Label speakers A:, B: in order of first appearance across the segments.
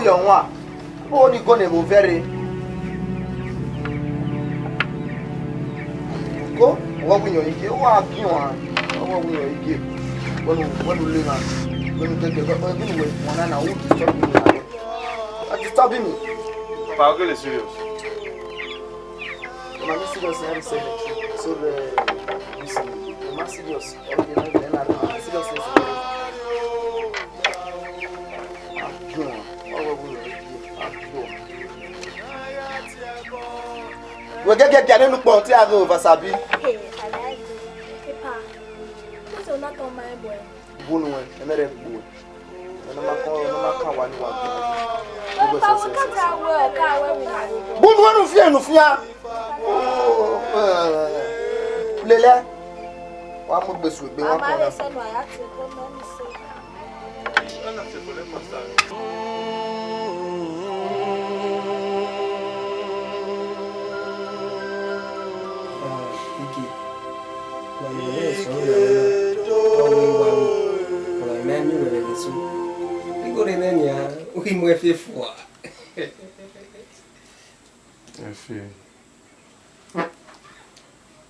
A: Yonwa oni gone mo very go what we ike wa kiwa what we ike when we learn when we take the anyway one na who disturb me I disturb me
B: pas que les serious
A: I'm serious I say so listen I'm serious okay I'm serious we get there no pon ti aro vasabi
C: hey I like it pa so not on my boy
A: bunu we emere bu no ma wa ni wa
C: papa we ka we na
A: bunu we no fia lele wa mo gbesu gbe wa ko na
C: se no ya ti ko no ni se
B: ana se pole pastor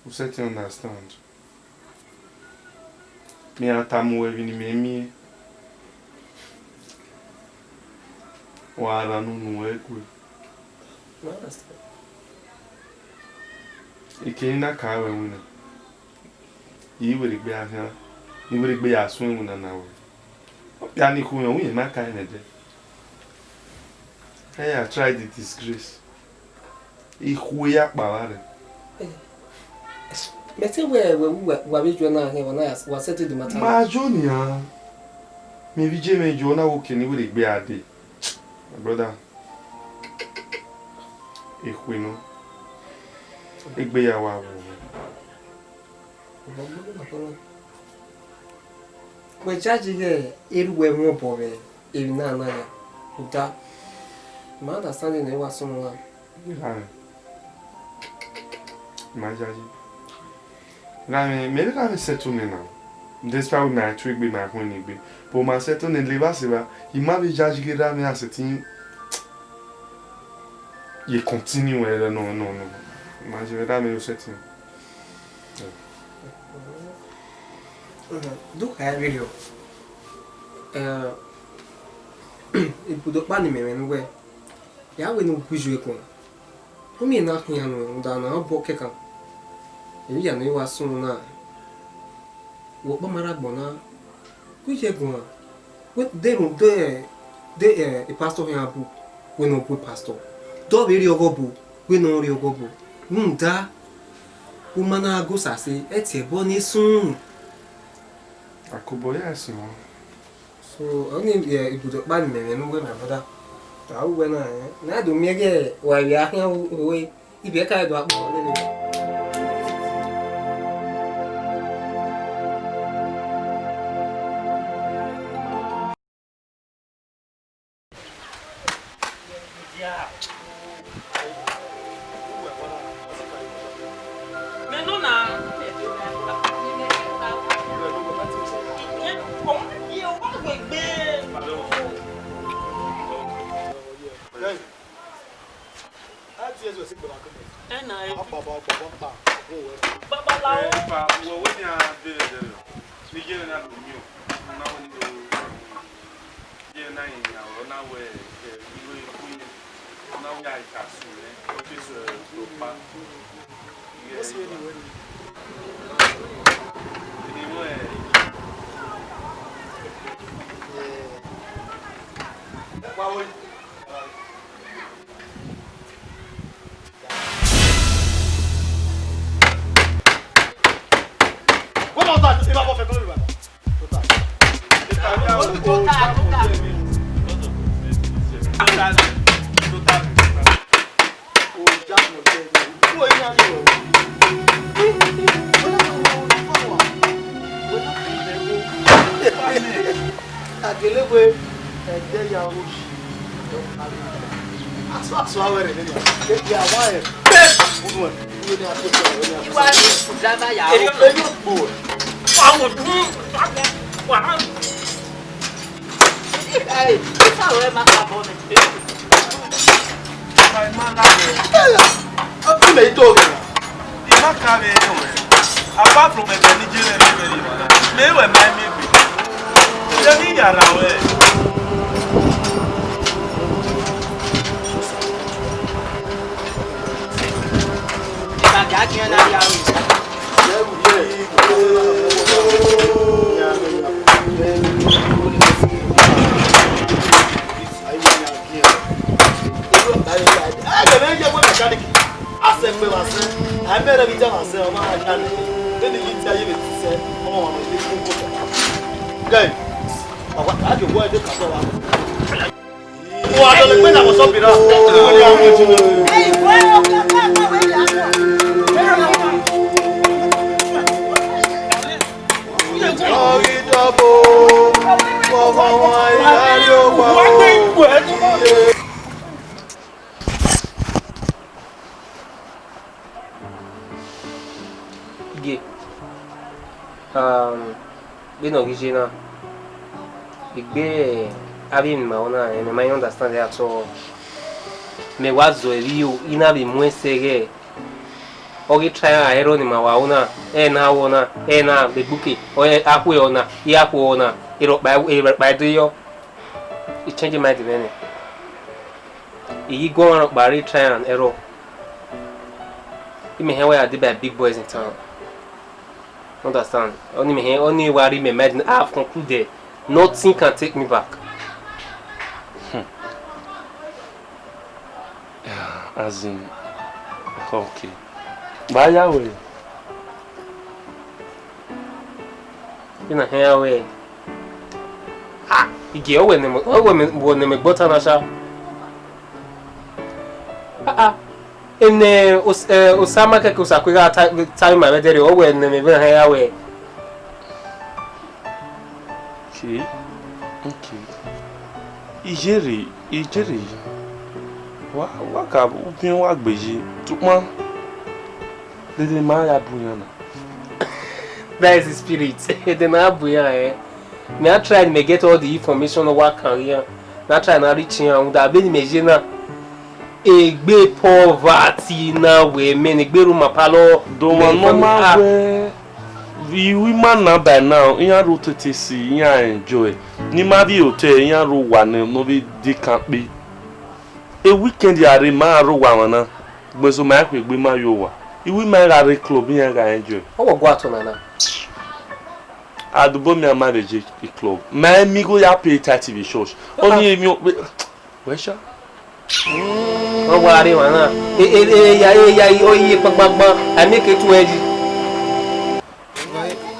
B: Você tem understand? Minha tamu é vindo memi. O ara não é coisa. E quem na cara é uma. E o erigbe a hã. E o erigbe a sua uma na o. Ya ni ku eu ia marcar né de. I tried the disgrace. E ruia balada.
D: Mas se we be join na he wa settle the matter.
B: Ma Jonia. Me vi je me Jona o ke ni we gbe ade. My brother. E kuino. E gbe ya wa wo.
D: We charge here everywhere mo bobe. E na ya. Uta. Ma understanding e wa so no.
B: Majaji. Là, mais le gars s'est tourné là. J'espère que ma truc bien ma connu bien. Pour ma s'est tourné le bas c'est va. Il m'a déjà dit là mais à cette il continue non. Moi je vais là mais c'est
D: Do I really? E pudo pa ni me we. Ya we no buju e ko. O mi na hia no da na bo ke kan. E ya no wa sun na. Wo pa mara gbona. Ku je gun. We e pastor hia bu. We no bu pastor. Do be ri ogobu. We no ri ogobu. Nda. O mana go sase e ti bo ni sun.
B: Akoboya assim, ó.
D: So, only e budo pa ni me no we my brother. Ta wo na do mi ge wa wi ahia we ibe ka do apo le.
B: Apart from the Nigerian, may we mind me. Been original. Big having my own and I understand that so. Me was you in a be more say. Ogi try a hero in my wauna, na wana, na the bookie, or Aquona, Yakuona, it by the yo. It changed my divinity. He go on by try and error. You may have where I did by big boys in town. Understand? Only worry me imagine I have concluded. Nothing can take me back.
E: Yeah, as in okay. By your way.
B: You know here way. Ah, you get when me button asha. Osama ke kusakura time my wedding o when me be here way.
E: Okay. Ijeri. Wa ka upin wa gbeji. Tukman. Dede ma ya buyana.
B: That is the spirit. The na buya Me I try to get all the information of what career. Na try na reach here da be ni meje na. Egbe poverty na we me ni gberu mapalo
E: do normal we we man na by now yan ro tete si yan enjoy ni ma bi hotel yan ro wa no be di camp be a weekend ya re ma ro wa na gbeso ma pe gbe ma yo wa iwi ma ra re club yan ga enjoy
B: o wo ato na
E: adubo mi marriage club ma mi go ya pay 30 be church only mi we sha
B: o wa re wa na ya oyi pagbagba I make it to edge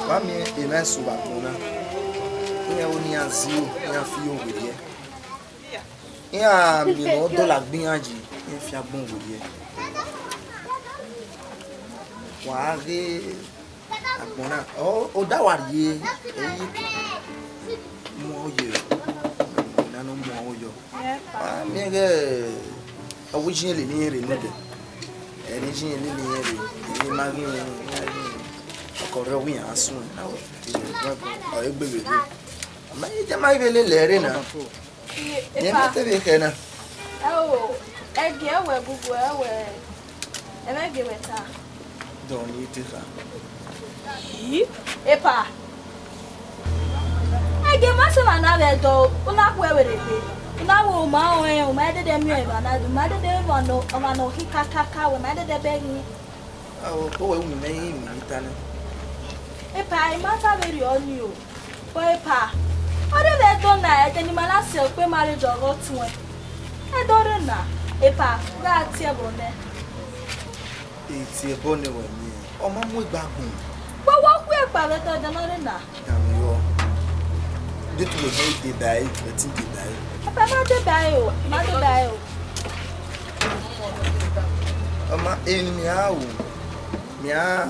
A: wa mi e na suba tona e oni azio e fi o we die e a mi no do la gbiyanji e fi agbon we die wa re agbona o da wa ye eyi mo ye nanu mo yo mi ge awujin le ni re no de eni jin le ni re ni ma ri okore wi asun na o egbere de ma je ma ile le re na ni ma te be kana
C: oh ege ewe gugu ewe emege weta
A: don ni te ka
C: epa ege masema na be do una ku ewere pe una wo ma o ma de mi e ba na do ma de no o ma no hikakaka we ma de be ni
A: Oh, we may in Italy.
C: A pie, matter very on you. Boy, pa. What if they don't know any man self pay marriage or got to it? I don't know. A pa, that's your bonnet.
A: It's a bonnet when you. Oh, Mamma, we back home.
C: But what we're better than another.
A: Damn you. This will make the die, the thing to die.
C: I'm not the bio, not the bio.
A: Ama enemy how mia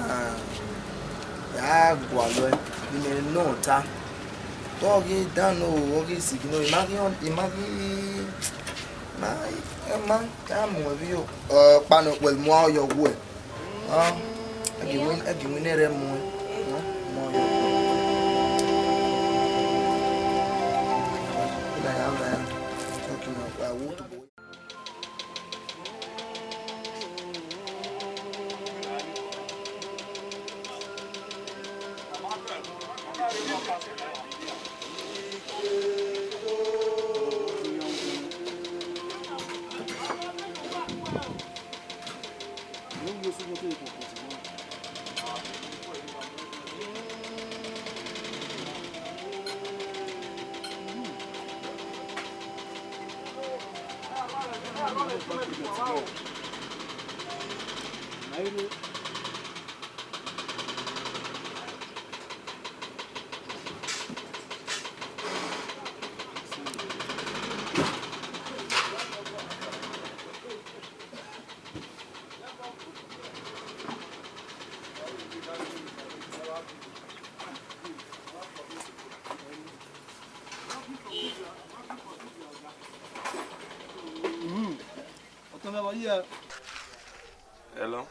A: ya gwalo ni no ta to gi dano o gi signo imagi na ema ta mo bi o pano wel mo yo wo agi win ere mo mo yo ila ya talking about what boy.
E: Hello.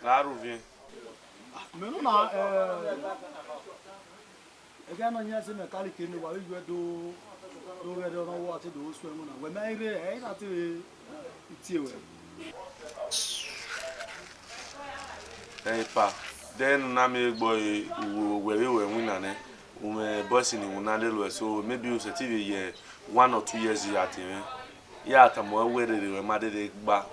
E: Là revient.
F: Mais non, là, et quand on y a ces mécaniques qui nous voient, ils doivent regarder dans le water de l'eau sur le monde. Ouais, mais il est là, tu
E: Eh pa. Then na me boy we win na we boss ni una de so maybe you say 1 or 2 years ya tin. Ya ta mo we de we ma de gba.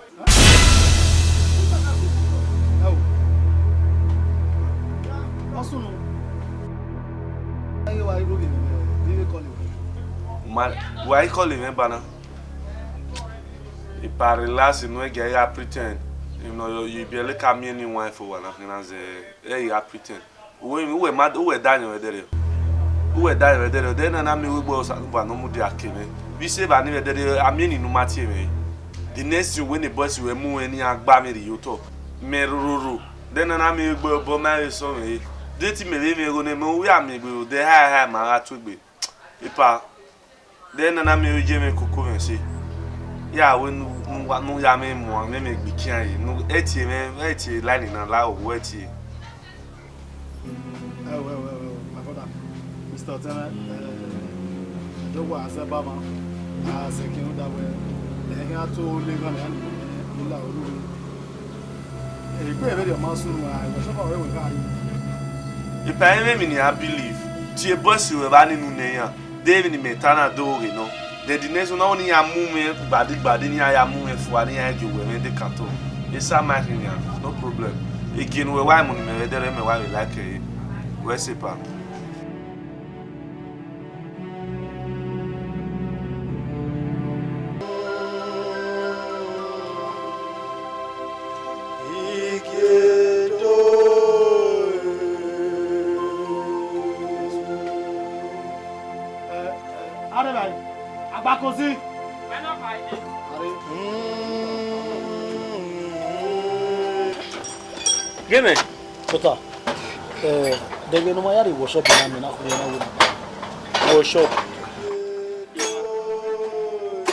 E: Why calling me bana? If I relax, no get ya pretend. You know you be like a me wife for one and say ya pretend. We mad we Daniel there. We Daniel there. Then na me we boss no mu dey akene. We say ba ni there ameni no matie me. The next thing when the boss we mu any agba me you talk. Me ruru. Then na me bo my so me. Deti me go ne me we am me go dey high ma atugbe. Ipa. Then na me we je me kuku me say. Yeah, when no ya me mo me me bikian no eti me line na la o eti.
F: Well, my father, Mr. Tana, the was a baba, as a king that way. They had to live on and allow room. A very master, I was away with her.
E: If I even believe, to a boss you have any new David Metana do, you know. The next one only a movement, but in ya movement for any idea when they can't. It's a matter, no problem. Again, we why money me there me why we like it. Where's it pa?
F: Abakosi.
B: Gene.
F: Tota. Dege no mayari workshop na me na ko na wo. Workshop.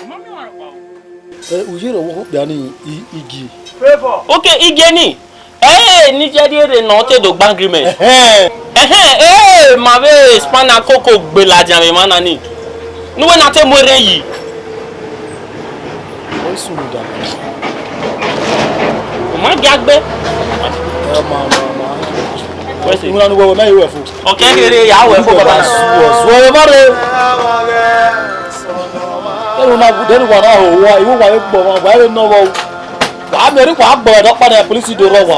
B: Mami wa pa.
F: Ujiro wo bia ni igi.
B: Favor.
G: Okay, igi ni. Ni jadi re no te do agreement. Ma be spana koko gbe la jame mana ni. Nu we na te mo re yi.
F: O sunu da.
G: O ma jagbe.
F: Ma.
G: Where's it?
F: Una no wo na yewe fu.
G: Okay, here ya we for baba.
F: Suwo mare. Elu na bu denu wa na ho wa iwo wa le gbo wa le no wo.
G: Wa me ri kwa bo do pa na police do ro wa.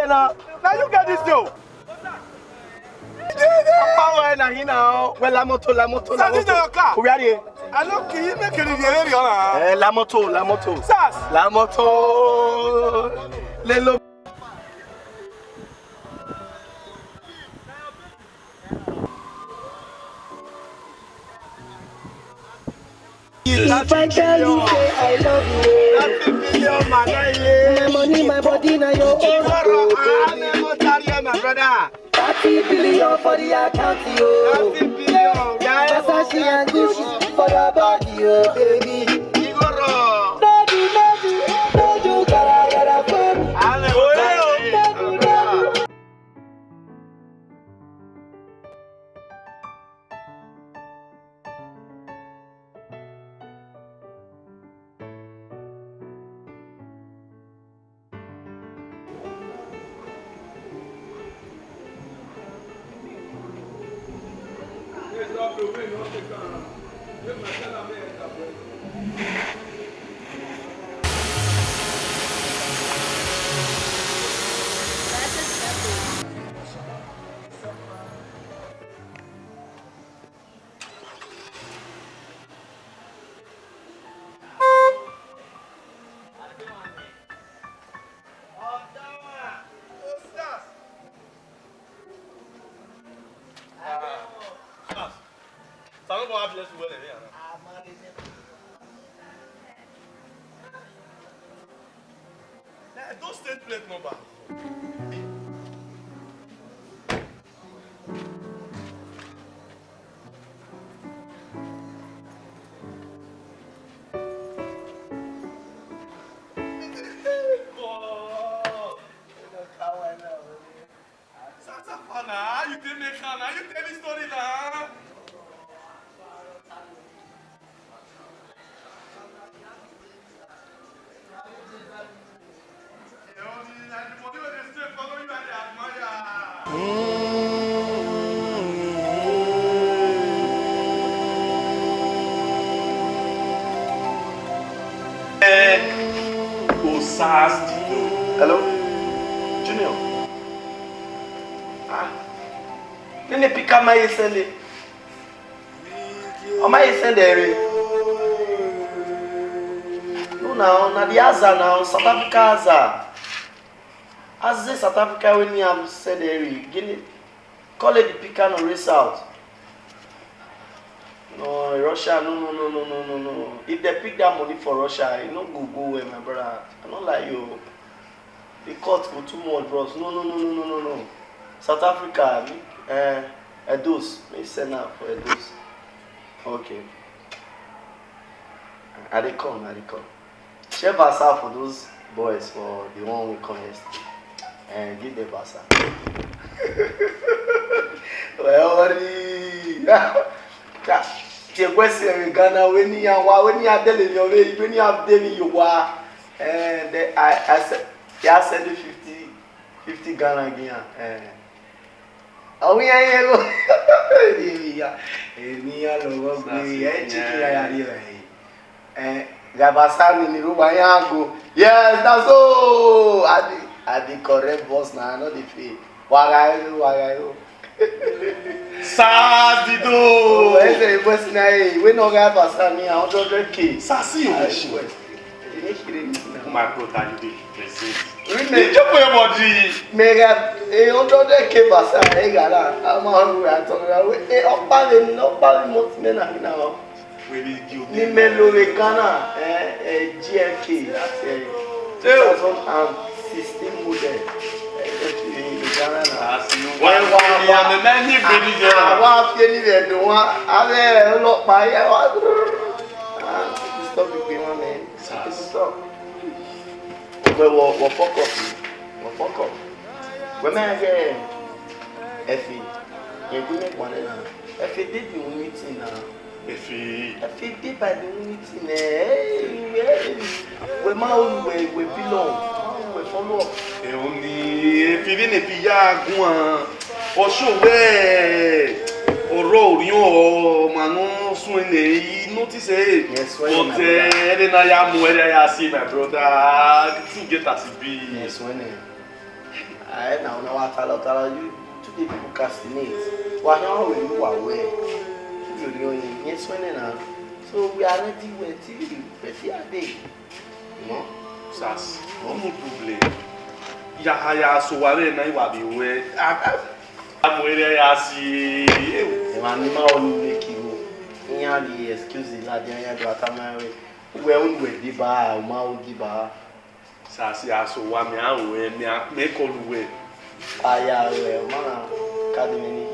H: Now you get this though. Power na here now. Well, la moto. We are here. I know ki make it very on. La moto. Sas. La moto. Lelo.
I: If I tell you say I love you, my money, my body, now your own.
H: My brother.
I: 30 billion for the account, yo.
H: 30 billion.
I: Versace and Gucci for your body, yo, baby.
H: Igoro.
I: No do, gotta for me.
H: Don't state plate number. Sasafana, you tell me Khana, you tell me story now. Hello, Junior. Nene pika ma yesende. O ma yesende no now, na the Aza now, South Africa Aza. As South Africa when you have said Guinea, call it the pika no race out. No, Russia, no. If they pick that money for Russia, you know go away, my brother. I don't like you. The court go too much, bros. No. South Africa, Edos. May send out for Edos. Okay. I dey come. Share Basa for those boys for the one we come yesterday. And give them Basa. Well, the question in Ghana when you are telling you when you have David you are and I said I send you 50 Ghana again. Oh yeah. Yes, that's all. I the correct boss now, not the fake. Wagayo.
E: Sazido!
H: Esse você aí, we no ga passar minha 100k.
E: Sasi o bicho.
H: My
E: brother, you dey present.
H: We
E: just for your body.
H: Mega 100k passar aí, galera. Ama we atonga we opa le mot mena hina o.
E: We be guilty.
H: Ni melo we kana GLK that's 2016 model. Wọ́n fi ẹni rẹ̀ dùn wọ́n alẹ́ ọlọ́pàá yẹ wá stop ìpè wọn mẹ́ stop wọ́n fọ́kọ̀ wọ́n mẹ́rin kẹ́ ẹ̀fì ẹ̀gbọ́n mẹ́pọ̀ náà ẹ̀fì dé bí wọ́n meeting náà ẹ̀fì dé by the meeting wọ́n máa ń wẹ̀ bílọ̀ wẹ̀ follow up.
E: On ni fivi ne pia gua o chove o rourinho o manu suene notice but ele na ya muere ya see my brother thing get as it be
H: yes when I now wa tala you today people castinate wa how we you aware you know yes when na so we are ready with TV better day you know
E: sas no problem ya soware na iwa bi we amuere ya si
H: e ma ni ma onu le kiwo nya li excuse la dia ya do atamawe we un we di ba o ma o di ba
E: sa si aso wa mi awe me ko luwe
H: aya we o ma ka de ni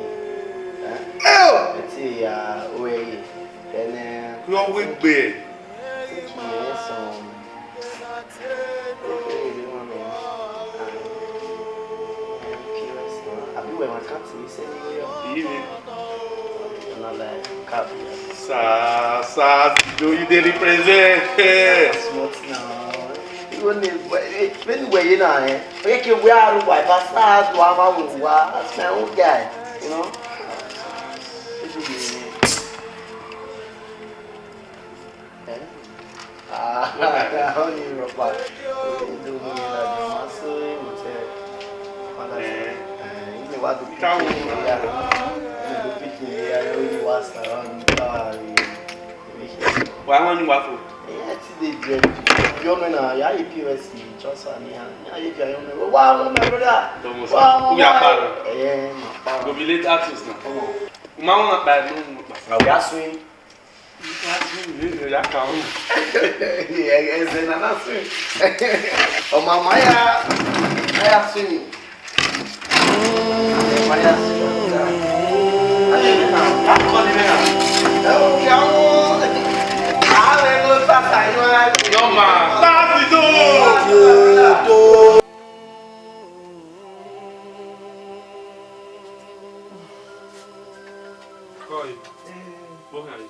H: ti ya we ene
E: yo we gbe Sa do you dey represent
H: smart now when we na we ke we are why bastard wa ma wa as my own guy you know only ropa do me la de maso mote ni wa do
E: ka wo
H: ya do piki ya yo was around
E: wa won ni wa fo
H: ti dey dread yo me na ya EPS just ani ya ye ja yo me wa mo my brother
E: wa we are para
H: ma para
E: go be late artist na ma won pa no
H: pa we are swing
E: ya ka un
H: ese na na swing o mama ya swing Maya swing ale na ya ko ni na ya o ale no ta ta
E: no ma Sazido Koi Bohari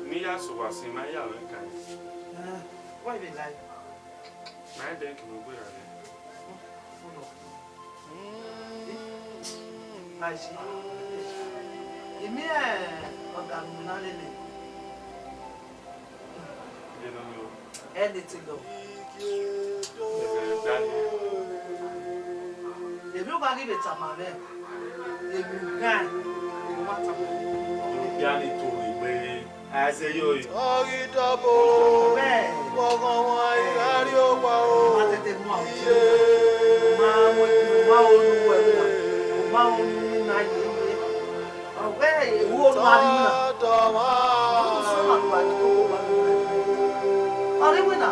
E: Mi ya so wa si ma ya we kan
J: why be like
E: na dey ki mo gbe ra le
J: I see. Imi ọ̀gá mi náà lè lè. Anything go. Èmi ò bá rí bẹ̀tà màá rẹ̀. Èmi gán. Èmi wá tàbí.
E: Bí a ní tó ìgbé àṣẹ yóò yìí.
K: Orí dọ́bò.
J: Bẹ́ẹ̀.
K: Gbọ̀ngàn wọn ìrárí ó wà ó.
J: Má tètè mú àwọn tí ó. Máa olúwo ẹ̀rọ náà. Máa olúwo náà yìí. Ọ̀gbẹ́ ìwú olúwa ní mìíràn. Ọdún sọ́mà ló wà ní kókó wà lórí rẹ̀. Ọdún wìnà.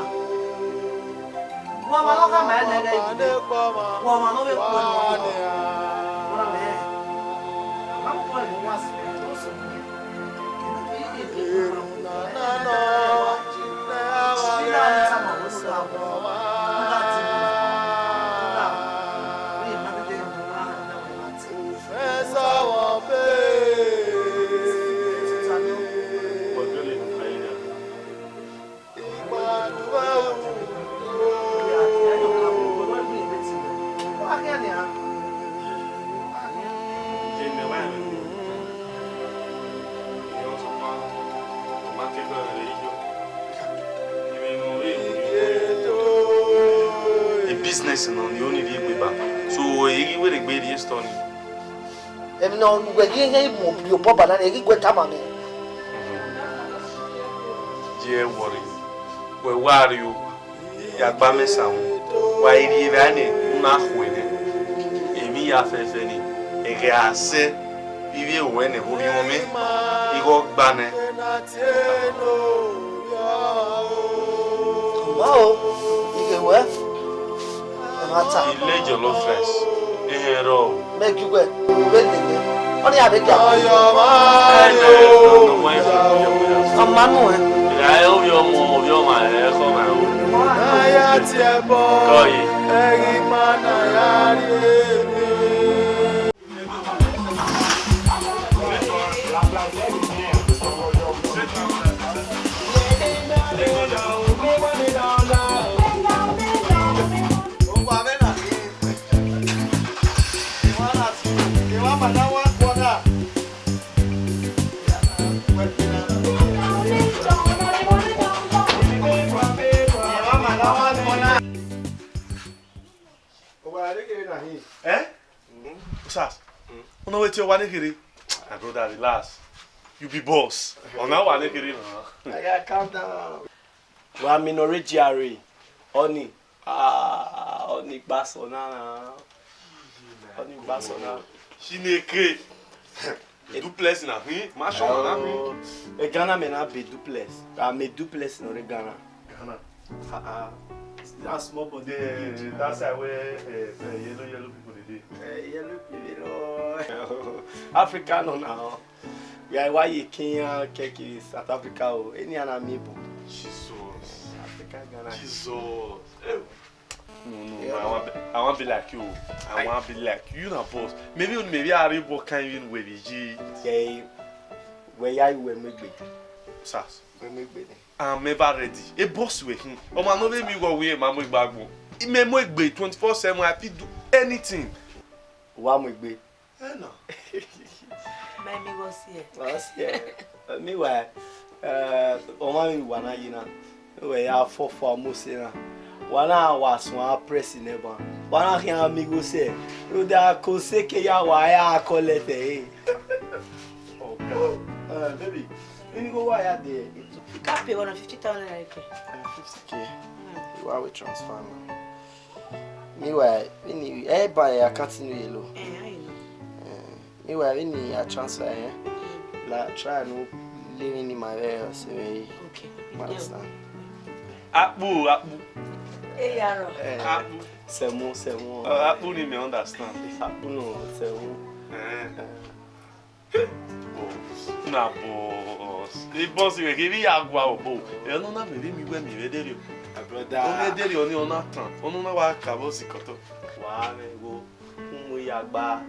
J: Wọ́n máa lọ́kà máa lẹ́rẹ̀ ìgbé. Wọ́n máa lọ́wọ́ èkó ẹ̀rọ wọn. Wọ́n rà bẹ́ẹ̀. Má pọ̀ ìlú wá sí ẹ̀ tó sọ fún mi. Kí ni èdè ìgbà wọn? Sílá ní sábà wọ́n sọ àwọn ọmọ. Nígbà tí mo nígbà orí ìmọ̀tẹ́tẹ́ ìlú wà náà láti.
K: Fẹ́ sọ̀wọ́ bẹ́ẹ̀.
E: business no ni oni die gbe ba. So egi we de gbe die store ni.
J: Em no we ye mo bi o boba na egi gwe tama me.
E: Je worry. We worry o. Ya gba mesa o. Wa iri ra ni na hwe ni. Emi ya fefe ni. Ege ase bibi o we ne ho bi mo me. Igo gba ne.
J: Wow. Ige we. Mata.
E: Ile jollof rice. Ehero.
J: Make you go. Wele. Oni abeki
K: Ayo
J: Amanu
E: Ya yo yo ma e ko ma o.
K: Aya ti e bo.
E: Koyi.
K: Eri mana ya ri.
E: Usas. Una wait your one here. My brother, relax. You be boss. Ona one here na.
H: I gotta calm down. Wa minore GRA. Oni. Oni basona. Oni basona.
E: Chineke. Duplex na hin. Ma show na hin.
H: E Ghana me na be duplex. Me duplex no re Ghana.
E: Ghana.
H: That's small body.
E: That's where yellow people dey.
H: Yellow people. Africa no now. We are why you Kenya, Keki, South Africa or any other people.
E: Jesus.
H: Africa, Ghana.
E: Jesus. No, I want to be like you. I want to be like you, na boss. Maybe I read what kind of with the
H: Yeah. Where are you when we be?
E: Sas.
H: When we be.
E: I'm never ready. A boss with him. Oh man, no me go away, my bag. It may make be 24/7. I fit do anything.
H: What we be?
E: No.
L: Let me go see it.
H: Last year. Meanwhile, Omami wana yina. We are for musina. Wana was one press in ever. Wana can amigo say. You da koseke ya waya kolete. Oh, baby. You go wire there.
L: You can't pay 150,000 like
H: 50k. You are with transfer now. Meanwhile, everybody I can't see yellow.
L: I know.
H: Meanwhile, when I transfer, like try no living in my house. Okay. Understand?
E: Apu.
L: Hey, Yaro.
E: Apu.
H: Semo.
E: Apu ni me understand.
H: Apu no semo.
E: Na boss. The boss we give you agua obo. E no na me mi we mi we dere.
H: Brother.
E: O me dere oni ona tan. Onu na wa ka bo sikoto.
H: Wa me go. Mu yagba.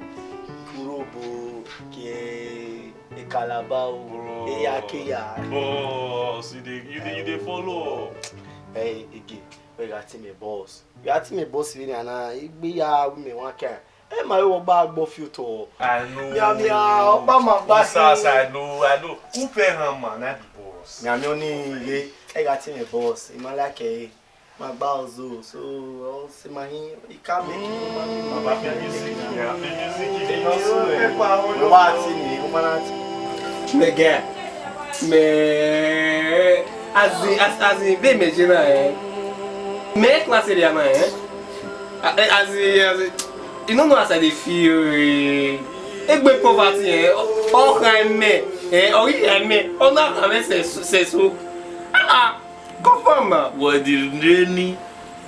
H: Kurobo ke e kalabao. E yakeya.
E: Boss, you dey follow.
H: Hey, again. We got me boss. You got me boss we na igbe ya me wan kan. E ma wo ba gbo future.
E: I know.
H: Mia oba ma gba
E: Sas, I know. Who pay him man na the boss.
H: Mia mi oni ye. E got me boss. E ma like e ma gba ozo. So, o se ma hin e ka make you
E: Baba me music. Yeah, the music.
H: e no so e pa o wa ti ni o ma na ti.
D: Me get me as in be me jina me class area na as you don't know as I dey feel egbe poverty all kind me ori me ona kan me se so confirm ma
E: Wo di reni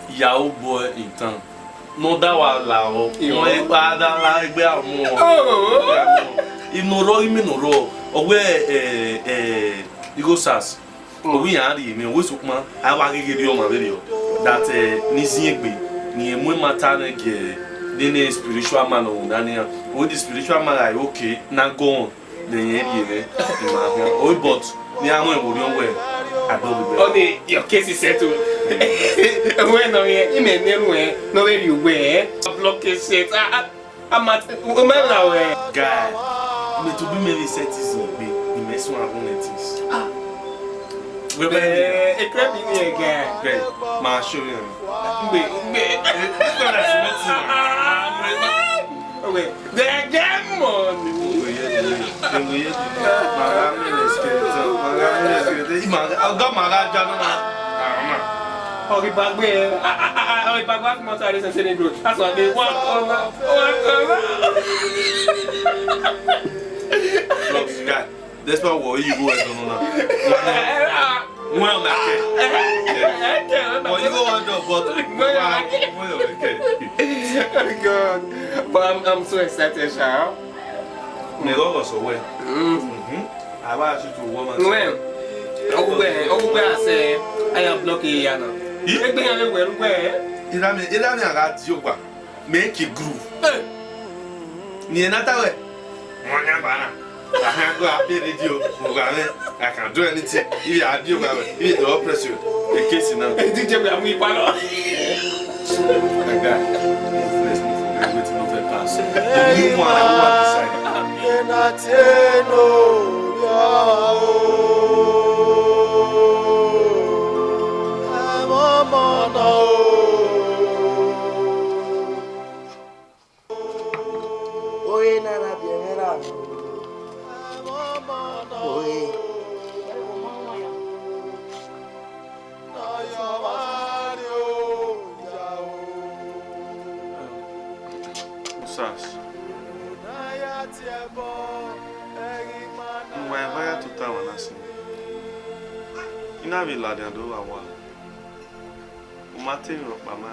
E: yahoo boy in town. No da wa la o. Mo e pa da la egbe amu. Inoro imi noro. Owe Igo Sas. Owi yan ri mi owe sokuma awa gegere o ma bere o. That nizin egbe ni emu mata na ge the spiritual man o dani o the spiritual man like okay na go on the yen yen o but ni awon ewori on we adobe be
D: only your case is settled when no yen ime neru no we you we block it set I'm at
E: guy me to be me set is be ni me so awon etis Ma show you. That's not what you go and do now. Well, you go on the
B: God, but I'm so excited, Charles.
E: Me go was away. I want you to woman.
B: When? Oh, I say I am blocking Yana. You think I will where?
E: It got you. Make it groove. Near not away. I can't go up here with you. I can't do anything. If I do, if you oppress you, the case now. Did you have me, Palo? Like that. Let's move to the pass. You want to decide. Ina vi la dan do awa. O mate mi pa ma.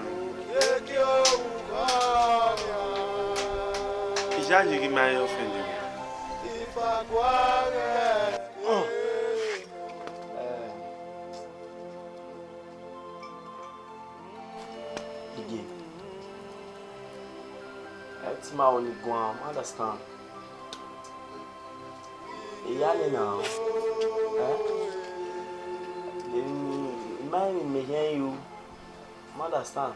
E: Ija jigi ma yo fendi.
H: Igi. It's my only guam, understand? Iyali now. Me hear you, understand?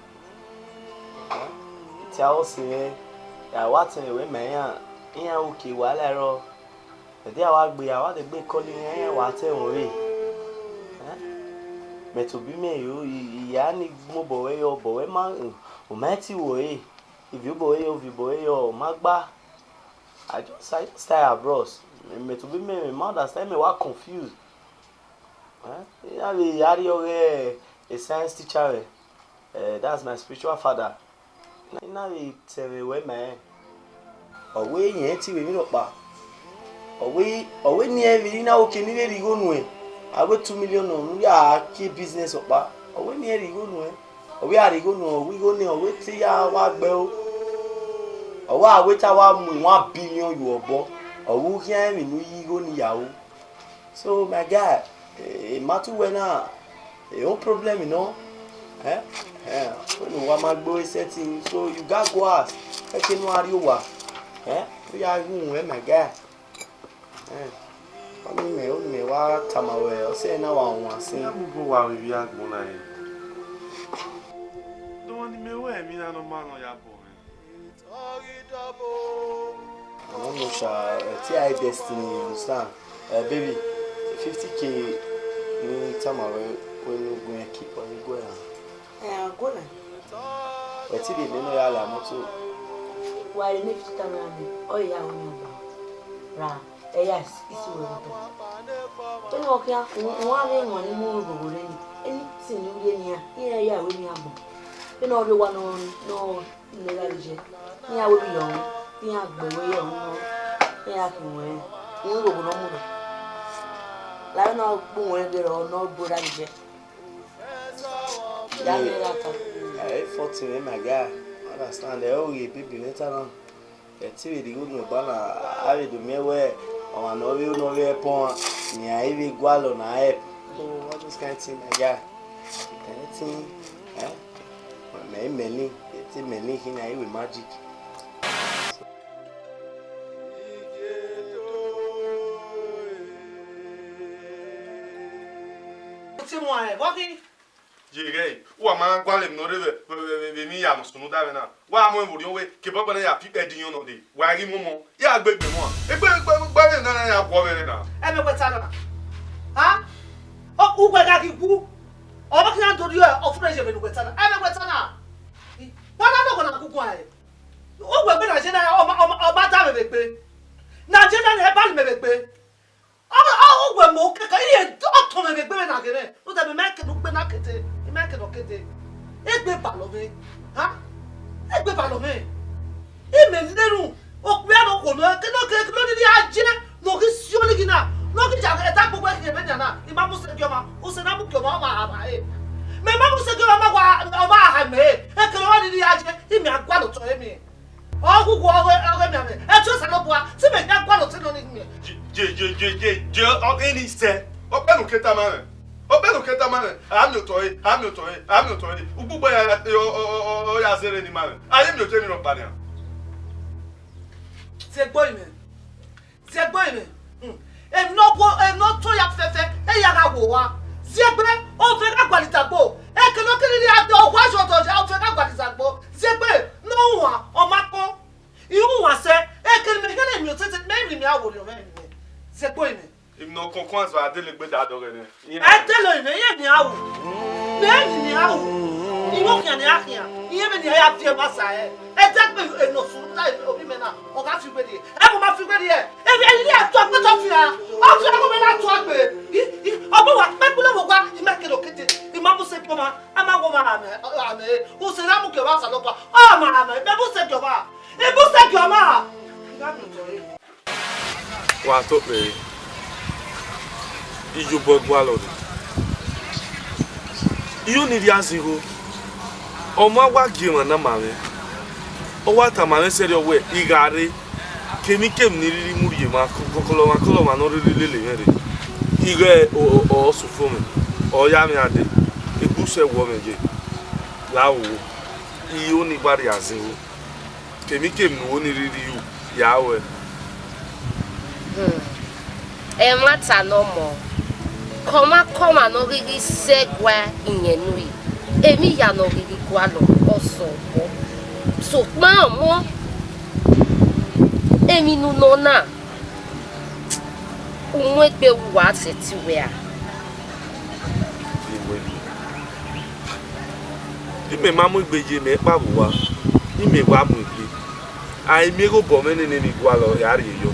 H: Tell say, I watch me with me here. Okay, while I roll. The day I walk be, I want the big calling here. What away? Me to be me, you, yani mobile way or boy man, or mighty way. If you boy, or magba, I just style abroad. Me to be me, mother, stand me what confused. A science teacher, that's my spiritual father. Now we tell me where man. Away yet, we not back. Away near me now can nearly go nowhere. I got 2 million on we are key business up back. Away nearly go nowhere. We are going no, we go near wait till our bell. Or wait our 1 billion you are bought. Or who can we go near. So, my God. Matter when no problem, you know. When my boy setting, so you got go ask. I can know you are. We are going, my guy. I mean, me only what time away. I say now I want to see.
E: I'm going to go out with you. Don't want me away. Me no man on your boy.
H: I don't know, Sha. TI Destiny, you understand? Baby. 50K ni time away when you go and keep on you go now.
L: Go now.
H: But if you don't know your moto.
L: Why you make 50,000? Oh yeah, we know. Right. Yes, it's all right. When you okay, one money more go then. Anything you get here, yeah, we have. You know the one on no legend. Yeah, we young. Yeah, the way young. Yeah, can we? You go no more. Like no boy girl no brother je.
H: I 14 my guy. Understand the only people later on. The TV the good no bana I do me where on no we no we pon ni I we gwalo na help. So what this kind of thing my guy. Anything me many him I with magic.
E: Jigay, wa man kwale no we mi ya musunu da na. Wa mo buri we ke baba na ya pi edin no de. Wa ri momo. Ya gbegbe mo. Egbe na ya kwa we na.
J: E me kweta na. Ha? O ugwe ga kiku. O ba kina tori o fresh be nukwetana. Ebe kwetana. Bana no ko na kuku aye. Ugwe be na je na o ba ta be pe. Na je na e ba le be pe. Ugwe mo ke ka iye o to me be pe na kere. O da be make no pe na kete. I make no kete. Egbe ba lo me. Ha? Egbe ba lo me. E me leru. O pe no ko no ke no ni aje no ki si o ni gina. No ki ja e ta gbogbo e ke be na. I ma mu se ki o ma. O se na mu ki o ma ha e. Me ma mu se ki o ma o ma ha me. E ke no ni aje. I mi agwa lo to e mi. Ogugu oge mi ame. E tu sa lo bua. Si me nya agwa lo to no ni mi.
E: Je o eni se. O pe no keta ma. I'm your toy. Ububa ya zere ni ma. Ayi mi o te mi no pa ni.
J: Se boy me. Em no to ya fefe. E ya ga wo wa. Zegbe o fe ka gwalita gbo. E ke no kiri ni ade o wa so to je o fe ka gwalita gbo. Zegbe no wa o ma ko. Ihu wa se e ke me ke le mi o tete me mi awo le me. Zegbe me.
E: Im no konkwans va de le gbe da do re.
J: E de lo me ye ni awo. Me ni awo. Iwo kan ni akia. Iye me ni ya fi e ma sa e. E de pe e no su ta obi me na. O ka fi gbe di. E ko ma fi gbe di e. E bi e ni e to pe to fi a. O fi ko me na to agbe. Obo wa pe kule mo gba I ma ke lo kete. I ma bu se po ma. Ama wo ma ame. O se na mu ke wa sa lo pa. O ma ame. Be bu se ke wa. E bu se ke ma. Ga mi to e.
E: Wa to pe. Ijo bogwa lo. Iyo ni dia zero. O ma wa gi wan na ma me. O wa ta ma me se we igare. Kemi kem ni riri muri ma kokolo ma no riri lele mere. Ige o su fo me. O ya mi ade. Ebu se wo me je. La wo. Iyo ni bari azero. Kemi kem no ni riri yu. Ya we.
M: E mata no mo. Koma no riri segwa inyenui. Emi ya no riri kwa lo oso bo. So ma mo. Emi nu no na. Unwe pe wa seti we a.
E: Ime mamu igbeje me pa buwa. Ime wa mu igbe. Ai mi go bo me ni gwa lo yari yo.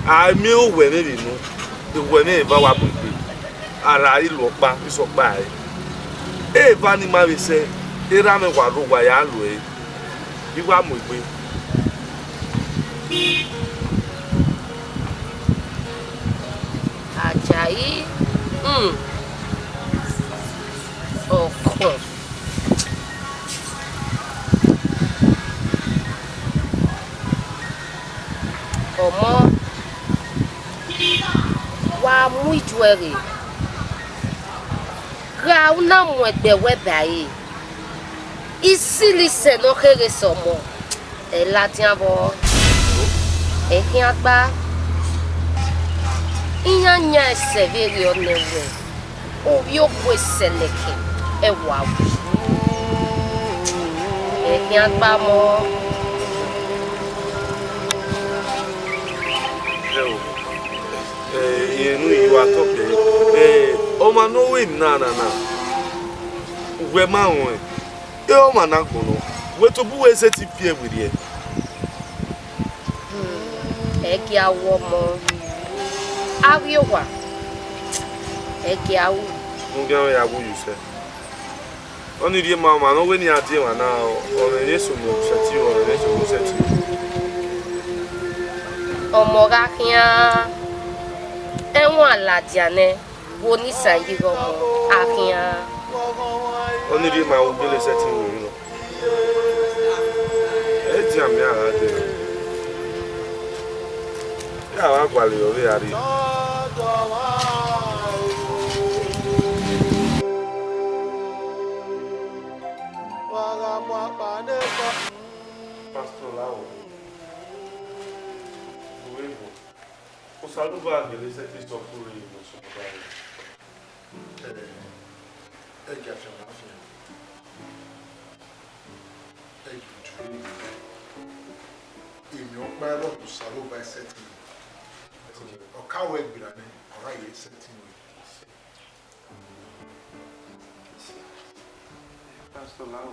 E: Ai mi o we me nu. We me va wa mu igbe. Ara ilo pa iso pa e. E va ni ma we se era me wa ro wa ya lo e. Bi wa mu igbe.
M: Ajayi. Oko. Omo. Wa mu ijuere. Gra una mu egbe weba yi. Isi lise no kere somo. E la tian bo. E kin agba. Inya severi onewe. O yo kwe seleke. E wa wu. E kin agba mo.
E: Yenu you are talking. O ma no we na. We ma won. E o ma na gbono. We to bu we se ti pie we die.
M: E ki awo mo. Awi wa. E ki awu.
E: Ngo ya bu you say. Oni die ma no we ni ade wa na o me ni so mo seti o me so mo seti.
M: Omo ga kian. Enwa aladiane wo ni sanyi gomo akian.
E: Oni die ma o bele seti wo no. E ti am ya ade. Ya wa gwale o we ari. Pastor Lao. Uevo. O saluva dele se Cristo furi no so pai.
F: É que a chama afia. É que tu. E meu pai lo do saluva é sete. O kawe gbira ne ora ye sete.
E: Pastor Lao.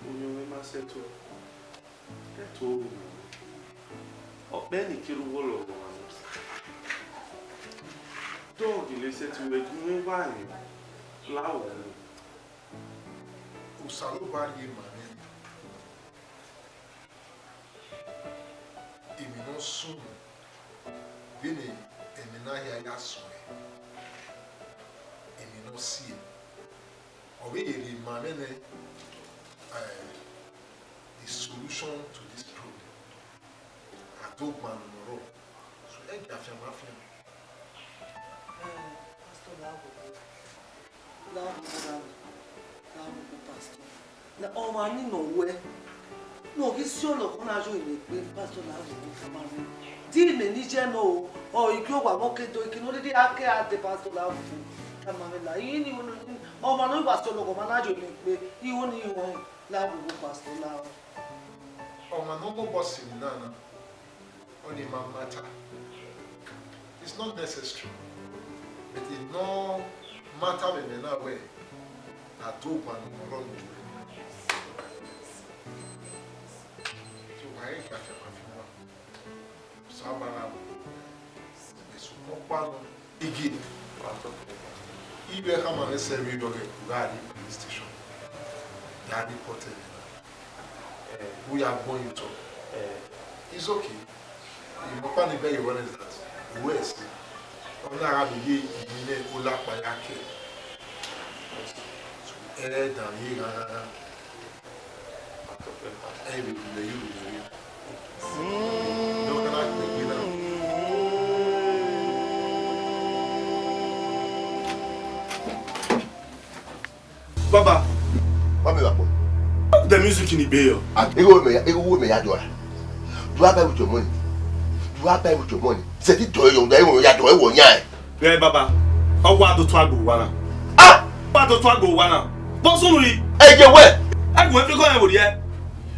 E: Onye ma seto. Eto. O beni kiru wolo. Dog ile seto we gwe wani. Lao.
N: O salo varie mane. E mi non sumo. Bene e mi na ya yaso. E mi non si. Owe eri mane ne the solution to this problem. I told man no. So e ga fi ma fi.
J: Pastor Lao. Pastor. Na o ma ni no we. No ki si olo ko na jo ile pe Pastor Lao ko ma ni. Di me ni je no o iki o gba mo ke do iki no de ake ate Pastor Lao ko. Ta ma la yi ni mo o ma no Pastor Lao ko ma na jo ile pe iwo ni iwo la bu Pastor Lao.
N: O ma no go boss ni na. Only my matter. It's not necessary. But it no matter in another way. I do man run to. So I ain't got to have you. Sabana. It's one again. Ibe kama nese read of Gadi police station. Gadi reported. We are going to. It's okay. You know, the way you run is that. West. On a rabbi, il est au lac Bayake. Elle est dans l'île. Elle est dans l'île. Donc, on a
O: Baba.
P: What me
O: the music in the bay.
P: You have with your money. You have with your money. C'est it to you.
O: Yeah, Baba. How what do twago wana? Ah! What do twago wana? Boss only.
P: Hey, get where?
O: I go to go over there.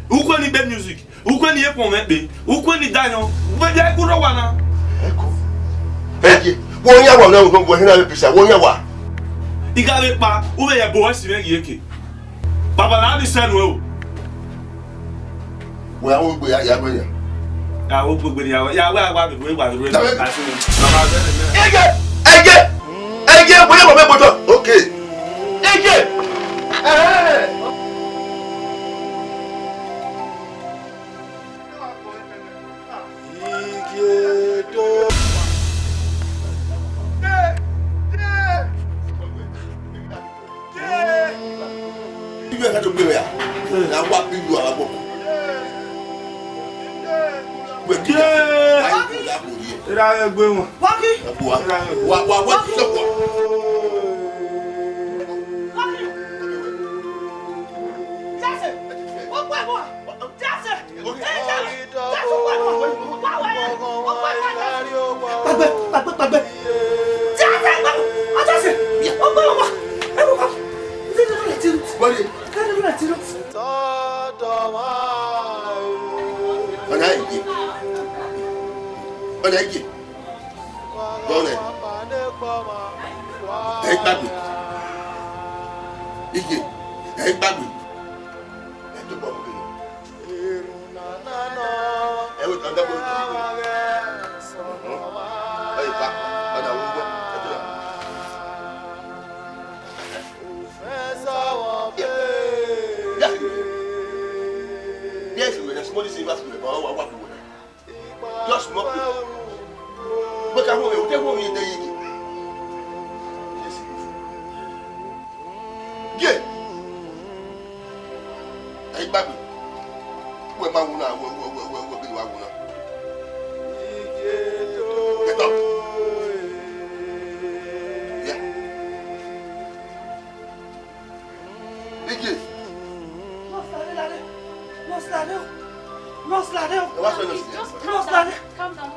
O: Who can the music? Who can the me? Who can the Daniel? Where the go wana?
P: Hey, 1 year now go go here pisa 1 year wa.
O: Igale pa, who be your boss yeke. Baba na di sen wo.
P: We are we ya go ya.
O: Ya wo gbogbo ya we agba be we gba we.
P: Ege, we mo me boto. Okay. Ege. You have to be here. Now what do you have?
O: Ira egbe won.
J: Waki.
P: Wa
J: Jase. O gbe mo. Jase. Pagbe. Jase. O gbe mo. E mo ko.
P: Wale. Ọ̀nà ìgè. Bọ́ọ̀lẹ̀. Ẹ gbàgbé. Ìgè. Ẹ gbàgbé. Ẹ tó bọ̀ wọlé lọ. Ẹ wò tán dábò tó wọlé. Ẹ yìí pa. Ọ̀nà àwọn ọgbẹ́. Ẹ tó yà. Yes, we are small silver school, but what we want. Just small people. But I want to tell you that you yes. Yeah. Hey, baby. Where my woman, where be my woman? Get up. Yeah. Biggie.
J: Calm down,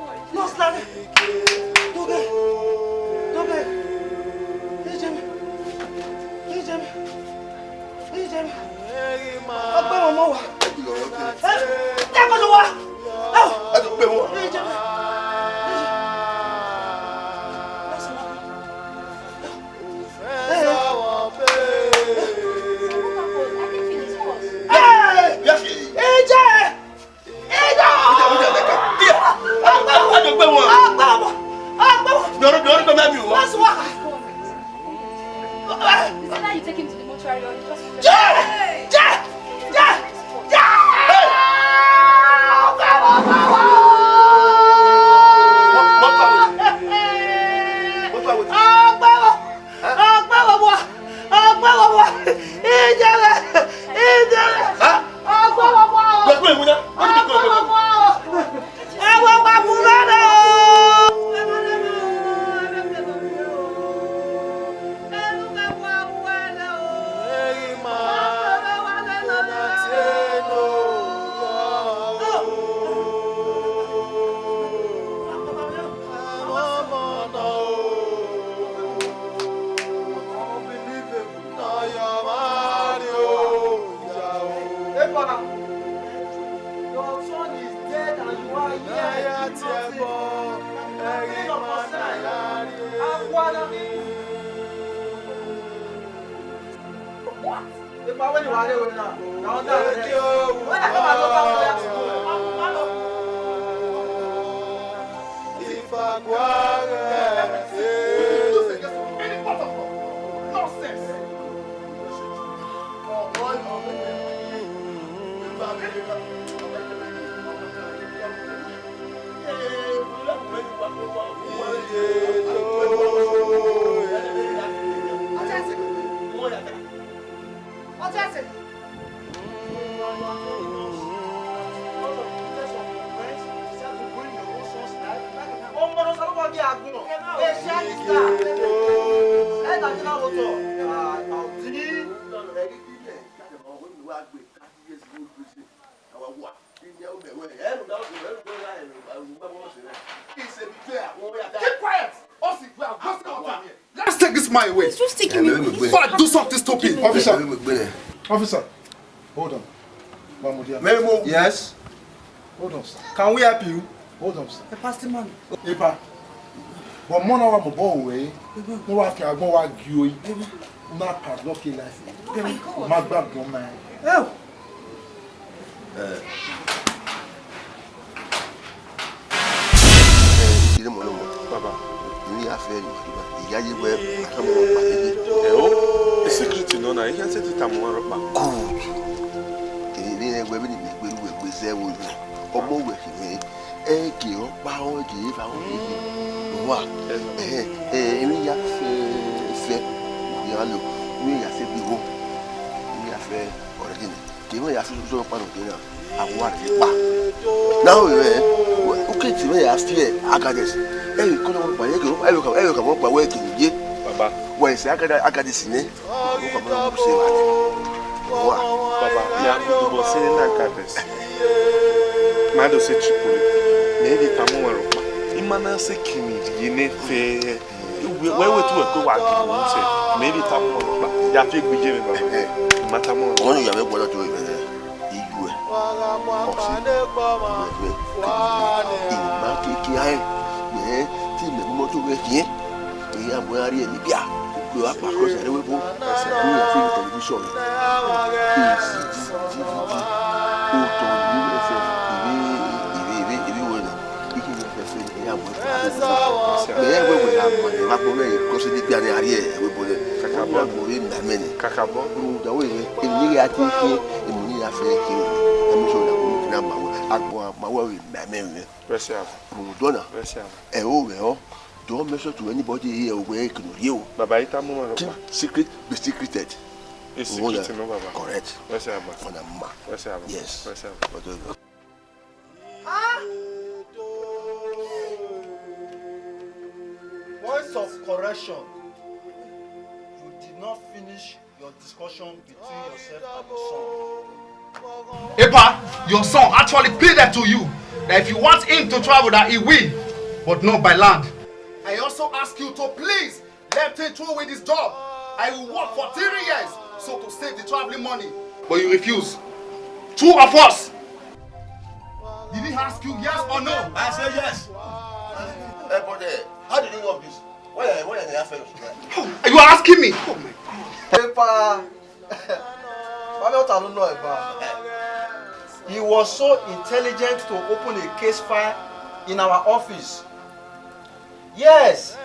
J: Your son is dead and you are here. What? If I went to now, when I come and look
F: Let's take this my way.
I: Just taking me.
F: Before I do something stupid. Officer, hold on.
A: Yes.
F: Hold on, sir. Can we help you? Hold on, sir.
J: The pastor man.
F: Epa. But more now I'm away. No one can go and you. Not padlock in life. My back don't mind. Oh.
P: Baba, ini affaire il y a eu
E: the security no na he say to tamu ropa.
P: Good. Ini we be ni we say we omo we ni e ki o pa o ki fa o ni. Wa ini ya fe ya lo ni ya se bi wo. Ni affaire origin. Ki mo ya se so pa no na awa ri pa. Now we okay ti me ya fear agades. Ko no pa ye ko e ko mo pa we ki ni je. Baba, why is Agadis in it? Baba, yeah, you will say Agadis. Mado said Tripoli. Maybe Tamuaro. Imana say Kimi, you may fair. Where would you go? Maybe Tamuaro. Yafi be given Matamo. Only you have a water to it. Ya buari ni bia ko apa ko se rewe bo se ku ya fi television o to ni le se ibi wona iki ni se ya bo me ya we la mo ni ma bo me ko se ni bia ni ari e we bo le kakabo bo ri na me ni kakabo ru da we ni ya ti ki e mo ni ya fe ki o mi so la ko na ma wo agbo ma wo ri na me we pressure mo dona pressure e o we o. Don't mention to anybody here where you can hear. Baba, it's a secret, be secreted. It's secret, no, Baba. Correct. Yes.
J: Voice of correction. You did not finish your discussion between yourself and your son.
F: Epa, your son actually pleaded to you that if you want him to travel, that he will, but not by land. I also ask you to please let him throw away this job. I will work for 3 years so to save the traveling money. But you refuse. 2 of us. Did he ask you yes or no?
P: I say yes. Hey, but how did you know of this? Why are they affair?
F: You are asking me?
J: Oh my God. He was so intelligent to open a case file in our office. Yes,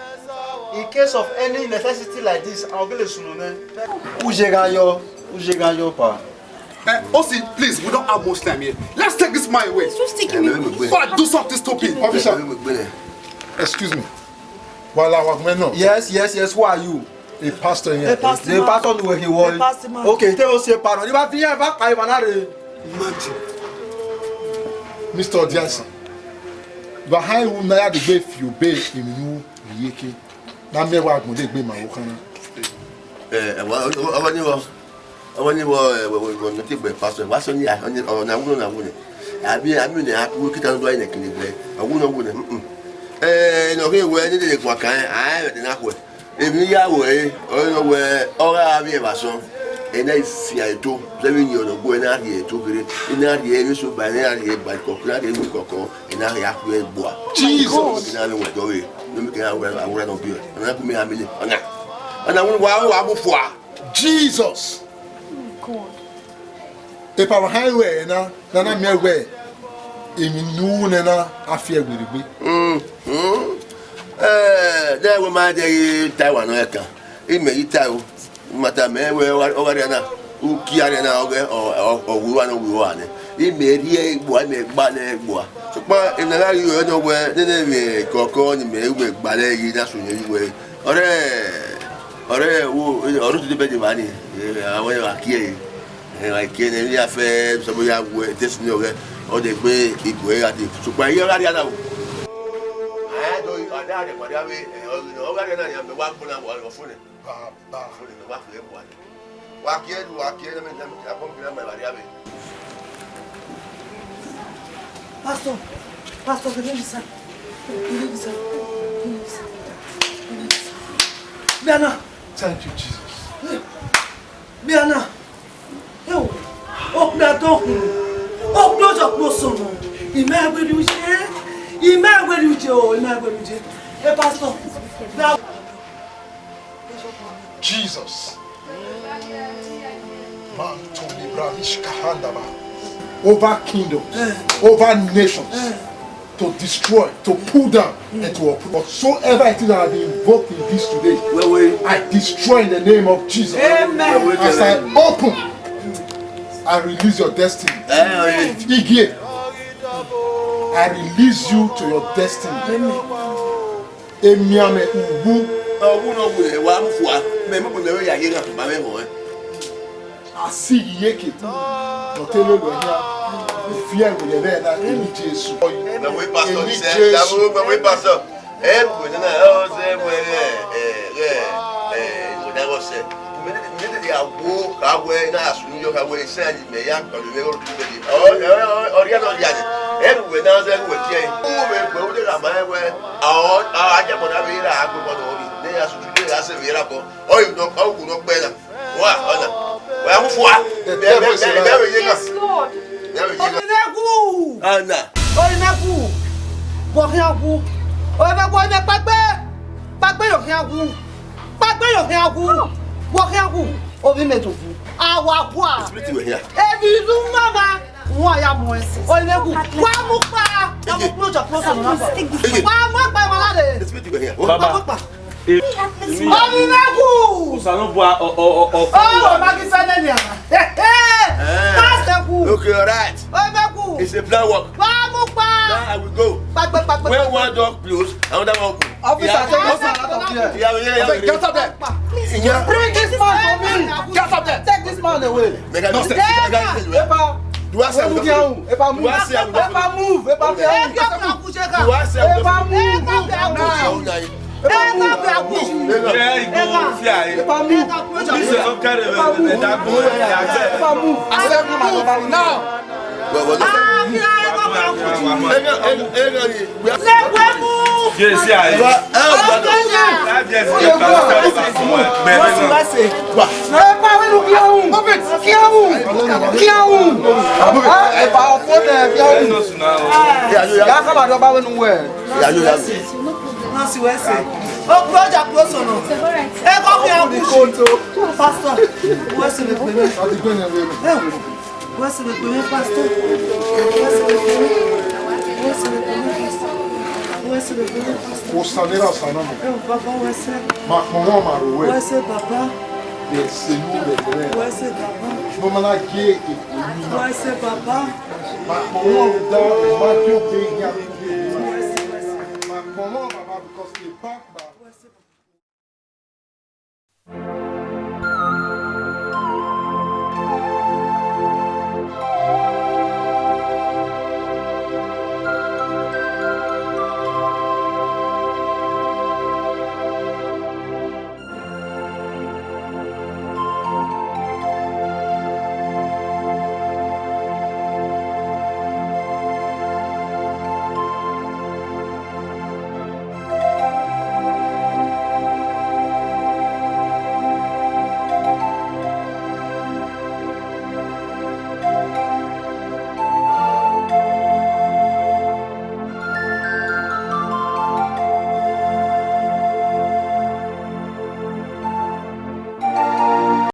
J: in case of any necessity like this, I'll get a sunune. Ujegayo pa.
F: Osi, please, we don't have much time here. Let's take this my way.
I: Just taking me.
F: Before I do something stupid. Officer, excuse me.
J: Yes, who are you?
F: A pastor here.
J: The pastor who he was. Okay, tell us your pardon. You have been here back by Imagine.
F: Mr. Odiansi. Behind whom na the bay you bay in you yeke. Na me wa gun de gbe ma wo kan.
P: Awani wo no ti gbe pastor. Wa so ni na wo na wo ni. Abi ni aku kita ndo ai na kini gbe. Awu no wo ni. No ke we ni de kwa kan ai de na ko. Emi ya wo o no we ora abi e ba so. et là ici à tout vous avez une on go na rien tout que na rien so ba na rien ba ko na rien ko et na rien ku e bois Jesus na le wo do we no me kan awura no bi na ku me amele ana wa bu fo
N: Jesus e pa highway na me we emi nu na afia gbirigbe
P: there we ma de Taiwan no kan e me ita o mata me we o ga na u ki are na o wu wa no wu wa ne e me ri e gbo me gba le gbo so pa e na la yo no we ne me koko ni me we gba le yi na so ni we ore wo oro tu be de ba ni àwọn wa ki e wa ki ne ri afe so bo ya we test ni o de pe igwe ati so pa yi o ga ri ana o do ada de kwa we o ga ri na ya me wa gbo na wo fun ni ba fun ni wa fe bo ani wa ki e me na me abon bi na me ba ri abe
J: Pastor, que delícia. Biana.
N: Thank you, Jesus.
J: Biana. Eu. Oknato. Oknojo kposono. Imagberuje. Hey, Pastor.
N: Jesus. Man to libravish kahandaba. Over kingdoms, over nations, to destroy, to pull down, and to uproot. Whatsoever it is that has been invoked in this today, I destroy in the name of Jesus.
J: Amen.
N: As I open, I release your destiny. Igie, I release you to your destiny. Emiame ubu. Asi yeke. Notelo lo ya. Ifia ngule be na emi Jesu.
P: Na we pastor. Ko na o se mo na go se. Me de awo ka we na asun yo ka we se ani me ya ko le ro tu be di. O ri na ri ani. We na se we tie. O me gbe o de la ma we. Aje mo na be ra agbo mo do ri. Ne ya su tu de ya se we ra bo. O yu no ka wu no pe na. Wa ona. Wa mu fo a.
J: Yes, Lord. Oinaku.
P: Ana.
J: Oinaku. Bokiaku. Oinaku na pagbe. Pagbe yo kiaku. Pagbe yo kiaku. Bokiaku. Obi metofu. Awakwa. Ebi zu mama. Wọ́n ya mọ̀ ẹ́. Oinaku. Wa mu pa. Amu project close na pa. Wa mu pa malade. Baba. Oinaku.
E: Usano bua
J: Oh, Magifene ni ama.
P: Okay, all right. It's a plan work. Now I will go. When one door close, another one open.
J: Officer, get up there. Bring this man for me. Get up there. Take this man away.
P: No, do I say move?
J: Oh, project close or no? Eh, come here, Pastor. Where's the payment? Where's the payment, Pastor? Where's the payment, Pastor?
N: Costanera Sanamo.
J: Papa, where's it?
N: Macmon Maroué.
J: Where's it, Papa?
N: Yes, you
J: Where's it, Papa?
N: Mamma Gay.
J: Where's it, Papa?
N: Macmon down, Matthew Big. Macmon, because he back.